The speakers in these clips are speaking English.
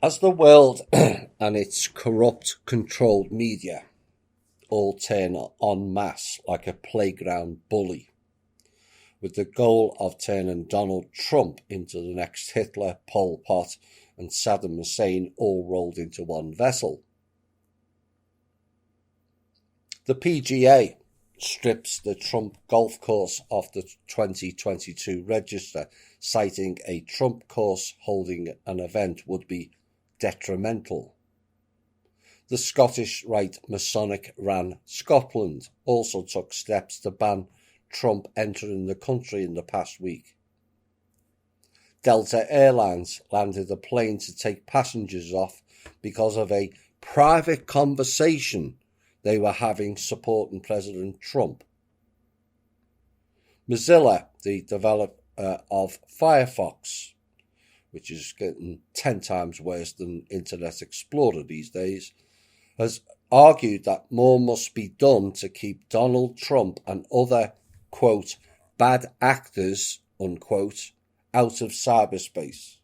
As the world and its corrupt, controlled media all turn en masse like a playground bully, with the goal of turning Donald Trump into the next Hitler, Pol Pot, and Saddam Hussein all rolled into one vessel. The PGA strips the Trump golf course off the 2022 register, citing a Trump course holding an event would be detrimental. The Scottish Rite Masonic Ran Scotland also took steps to ban Trump entering the country in the past week. Delta Airlines landed a plane to take passengers off because of a private conversation they were having supporting President Trump. Mozilla, the developer of Firefox, which is getting 10 times worse than Internet Explorer these days, has argued that more must be done to keep Donald Trump and other, quote, bad actors, unquote, out of cyberspace.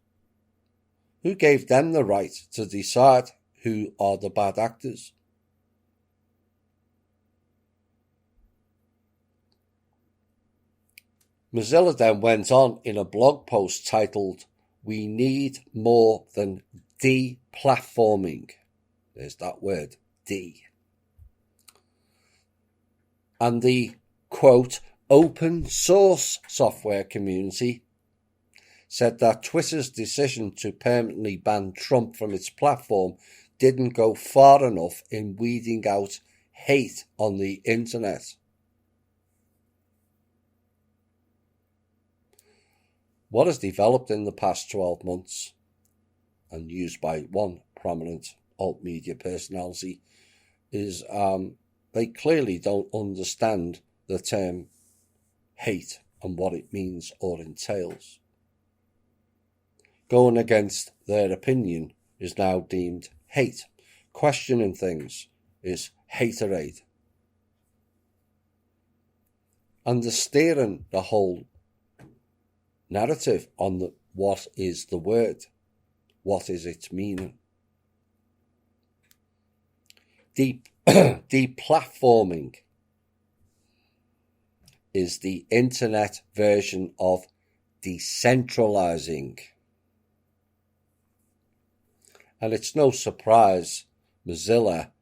Who gave them the right to decide who are the bad actors? Mozilla then went on in a blog post titled, "We need more than deplatforming." There's that word, D. And the, quote, open source software community said that Twitter's decision to permanently ban Trump from its platform didn't go far enough in weeding out hate on the internet. What has developed in the past 12 months and used by one prominent alt-media personality is they clearly don't understand the term hate and what it means or entails. Going against their opinion is now deemed hate. Questioning things is haterade. Understeering the whole narrative on what is the word, what is its meaning. Deplatforming is the internet version of decentralizing. And it's no surprise Mozilla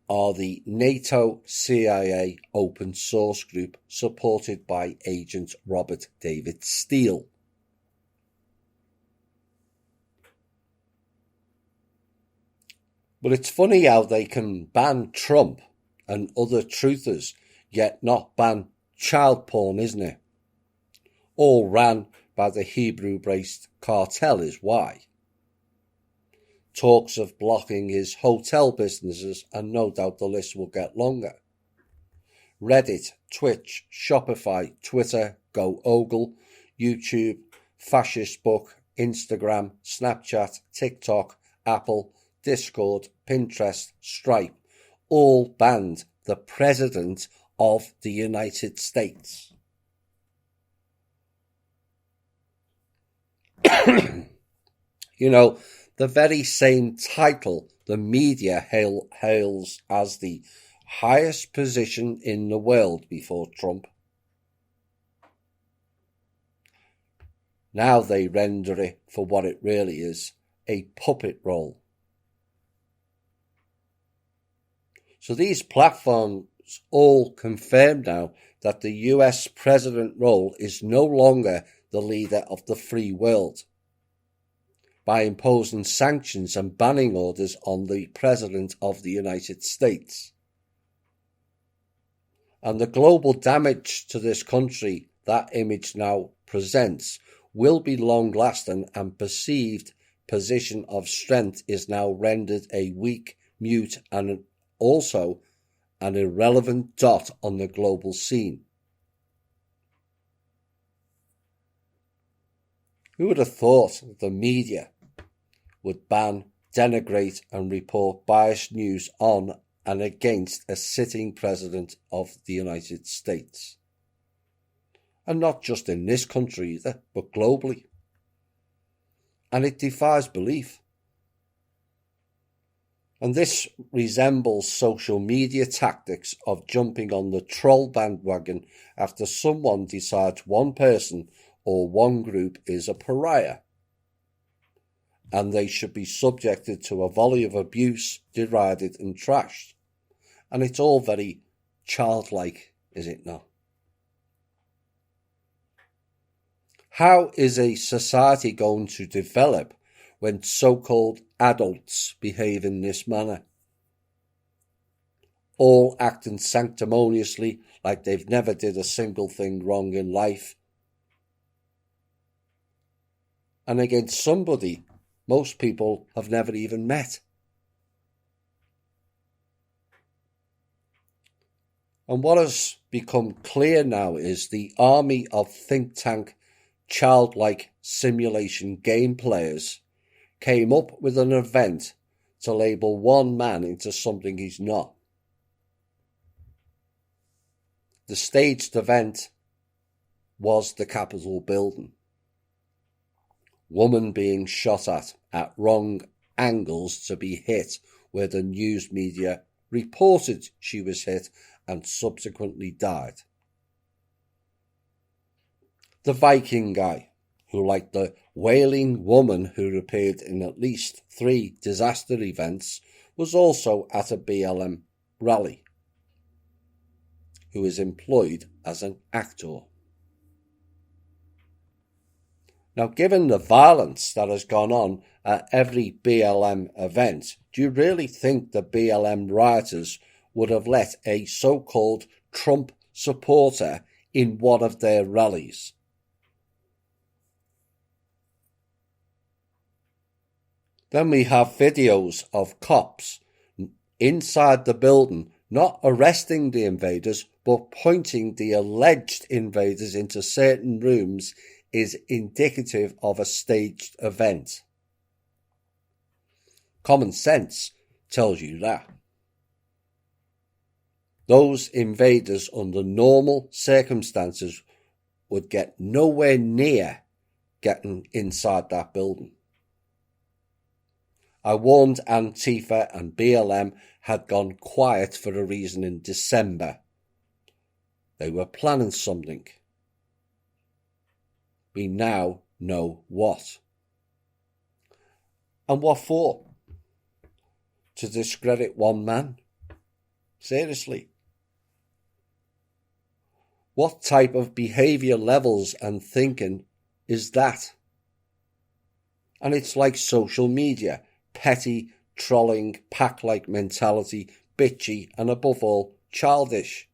are the NATO CIA open source group supported by Agent Robert David Steele. But it's funny how they can ban Trump and other truthers, yet not ban child porn, isn't it? All ran by the Hebrew-based cartel is why. Talks of blocking his hotel businesses, and no doubt the list will get longer. Reddit, Twitch, Shopify, Twitter, GoOgle, YouTube, Fascist Book, Instagram, Snapchat, TikTok, Apple, Discord, Pinterest, Stripe, all banned the President of the United States. You know, the very same title the media hails as the highest position in the world before Trump. Now they render it for what it really is, a puppet role. So these platforms all confirm now that the US president role is no longer the leader of the free world, by imposing sanctions and banning orders on the President of the United States. And the global damage to this country that image now presents will be long-lasting, and perceived position of strength is now rendered a weak, mute, and also an irrelevant dot on the global scene. Who would have thought the media would ban, denigrate and report biased news on and against a sitting president of the United States? And not just in this country either, but globally. and it defies belief. And this resembles social media tactics of jumping on the troll bandwagon after someone decides one person or one group is a pariah, and they should be subjected to a volley of abuse, derided and trashed. And it's all very childlike, is it not? How is a society going to develop when so-called adults behave in this manner? All acting sanctimoniously like they've never did a single thing wrong in life. And against somebody most people have never even met. And what has become clear now is the army of think tank childlike simulation game players came up with an event to label one man into something he's not. The staged event was the Capitol building. Woman being shot at wrong angles to be hit where the news media reported she was hit and subsequently died. The Viking guy, who, like the wailing woman who appeared in at least 3 disaster events, was also at a BLM rally, who is employed as an actor. Now, given the violence that has gone on at every BLM event, do you really think the BLM rioters would have let a so-called Trump supporter in one of their rallies? Then we have videos of cops inside the building not arresting the invaders but pointing the alleged invaders into certain rooms is indicative of a staged event. Common sense tells you that. Those invaders under normal circumstances would get nowhere near getting inside that building. I warned Antifa and BLM had gone quiet for a reason in December. They were planning something. We now know what. And what for? To discredit one man? Seriously? What type of behaviour levels and thinking is that? And it's like social media. Petty, trolling, pack-like mentality, bitchy, and above all, childish.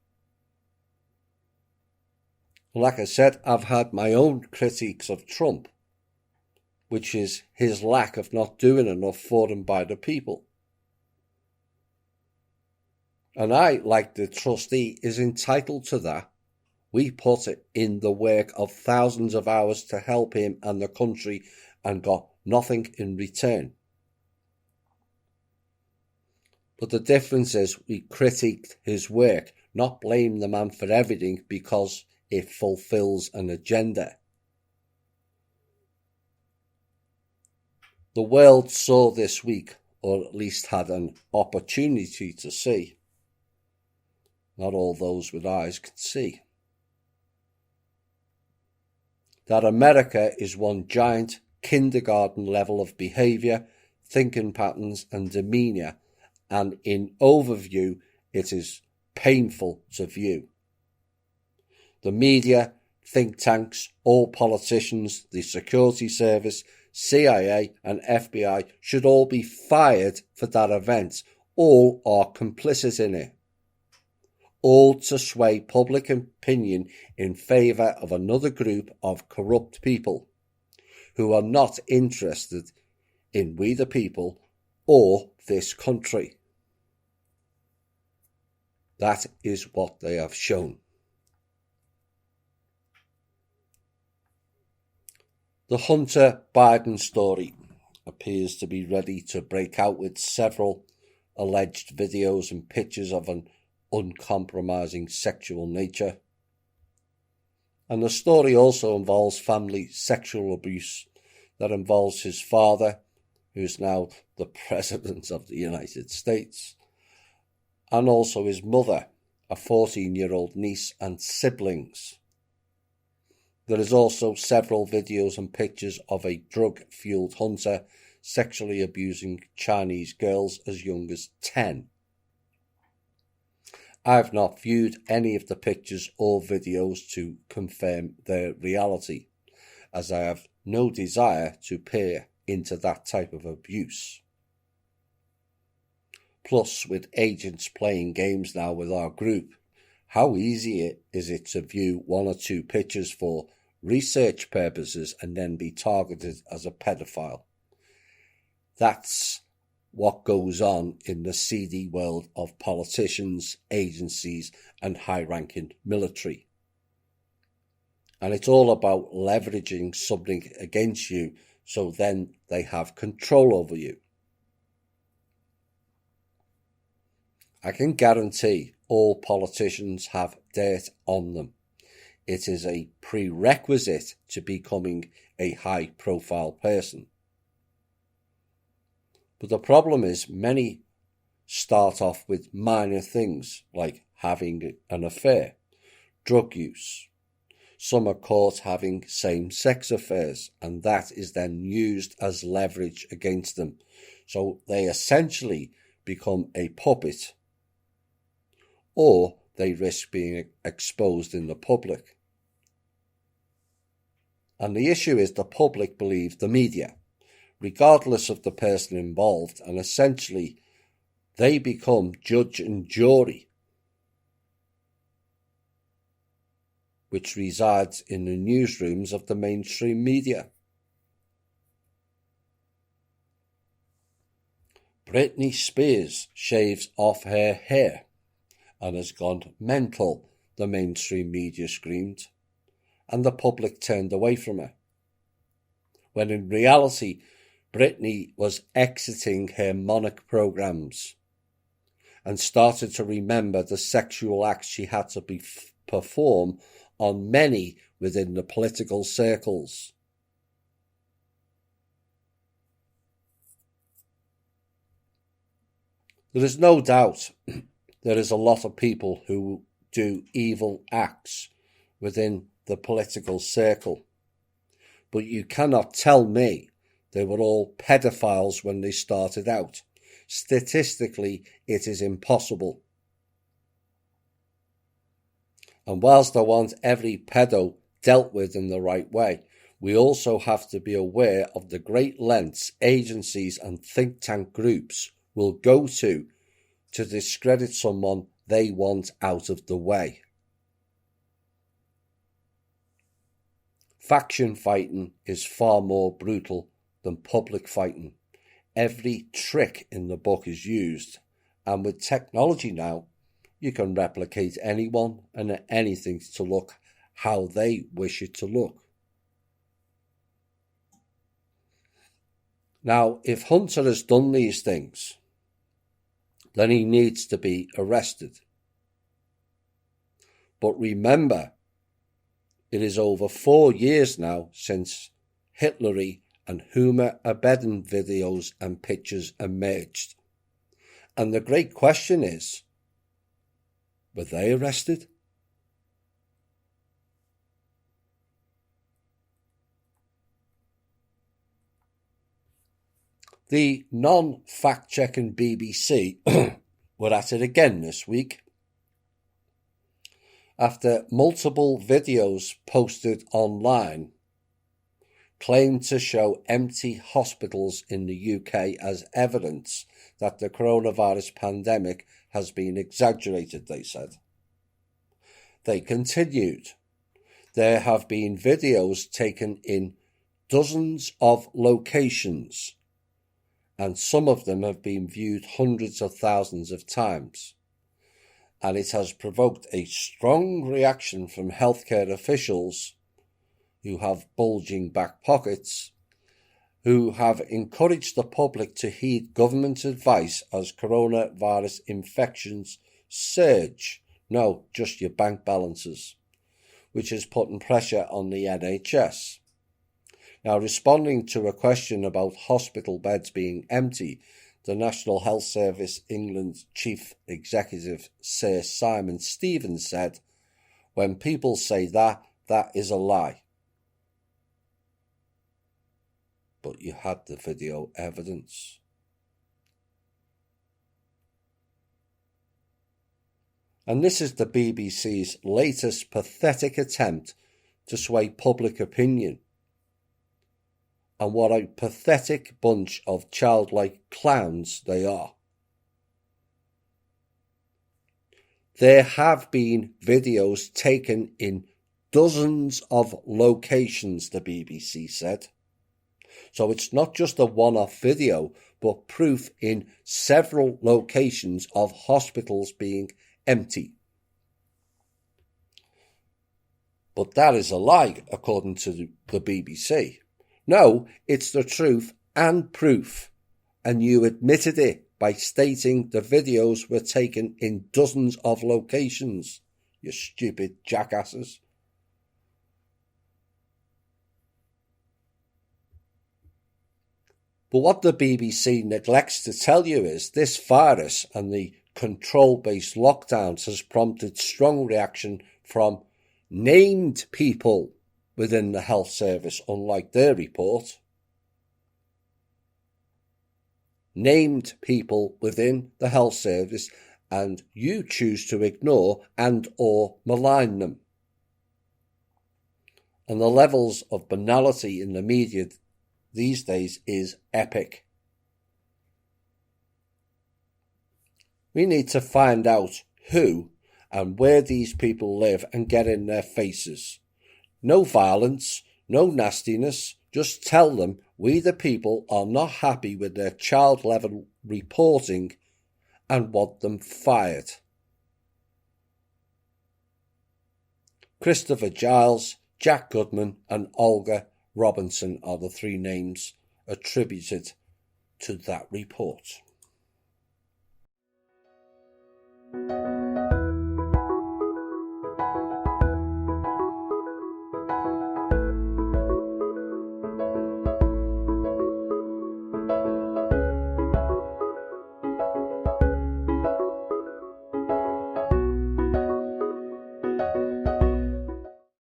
Like I said, I've had my own critiques of Trump, which is his lack of not doing enough for them by the people. And I, like the trustee, is entitled to that. We put it in the work of thousands of hours to help him and the country and got nothing in return. But the difference is we critiqued his work, not blame the man for everything because it fulfills an agenda. The world saw this week, or at least had an opportunity to see. Not all those with eyes could see. That America is one giant kindergarten level of behaviour, thinking patterns and demeanour, and in overview it is painful to view. The media, think tanks, all politicians, the security service, CIA and FBI should all be fired for that event. All are complicit in it. All to sway public opinion in favour of another group of corrupt people who are not interested in we the people or this country. That is what they have shown. The Hunter Biden story appears to be ready to break out with several alleged videos and pictures of an uncompromising sexual nature. And the story also involves family sexual abuse that involves his father, who's now the President of the United States, and also his mother, a 14-year-old niece, and siblings. There is also several videos and pictures of a drug-fueled hunter sexually abusing Chinese girls as young as 10. I've not viewed any of the pictures or videos to confirm their reality, as I have no desire to peer into that type of abuse. Plus, with agents playing games now with our group, how easy is it to view one or two pictures for research purposes and then be targeted as a pedophile? That's what goes on in the seedy world of politicians, agencies, and high-ranking military. And it's all about leveraging something against you so then they have control over you. I can guarantee all politicians have dirt on them. It is a prerequisite to becoming a high-profile person. But the problem is many start off with minor things like having an affair, drug use. Some are caught having same-sex affairs, and that is then used as leverage against them. So they essentially become a puppet, or they risk being exposed in the public. And the issue is the public believe the media, regardless of the person involved, and essentially they become judge and jury, which resides in the newsrooms of the mainstream media. Britney Spears shaves off her hair and has gone mental, the mainstream media screamed, and the public turned away from her. When in reality, Britney was exiting her monarch programs and started to remember the sexual acts she had to perform on many within the political circles. There is no doubt there is a lot of people who do evil acts within the political circle, but you cannot tell me they were all pedophiles when they started out. Statistically, it is impossible. And whilst I want every pedo dealt with in the right way, we also have to be aware of the great lengths agencies and think tank groups will go to discredit someone they want out of the way. Faction fighting is far more brutal than public fighting. Every trick in the book is used, and with technology now, you can replicate anyone and anything to look how they wish it to look. Now, if Hunter has done these things, then he needs to be arrested. But remember, it is over 4 years now since Hitlery and Huma Abedin videos and pictures emerged. And the great question is, were they arrested? The non-fact-checking BBC were at it again this week. After multiple videos posted online claimed to show empty hospitals in the UK as evidence that the coronavirus pandemic has been exaggerated, they said. They continued. There have been videos taken in dozens of locations, and some of them have been viewed hundreds of thousands of times. And it has provoked a strong reaction from healthcare officials who have bulging back pockets, who have encouraged the public to heed government advice as coronavirus infections surge. No, just your bank balances, which is putting pressure on the NHS. Now, responding to a question about hospital beds being empty, the National Health Service England's Chief Executive Sir Simon Stevens said, "When people say that is a lie." But you had the video evidence. And this is the BBC's latest pathetic attempt to sway public opinion. And what a pathetic bunch of childlike clowns they are. There have been videos taken in dozens of locations, the BBC said. So it's not just a one-off video, but proof in several locations of hospitals being empty. But that is a lie, according to the BBC. No, it's the truth and proof, and you admitted it by stating the videos were taken in dozens of locations, you stupid jackasses. But what the BBC neglects to tell you is this virus and the control-based lockdowns has prompted strong reaction from named people within the health service, unlike their report. Named people within the health service, and you choose to ignore and or malign them. And the levels of banality in the media these days is epic. We need to find out who and where these people live and get in their faces. No violence, no nastiness, just tell them we the people are not happy with their child level reporting and want them fired. Christopher Giles, Jack Goodman and Olga Robinson are the three names attributed to that report.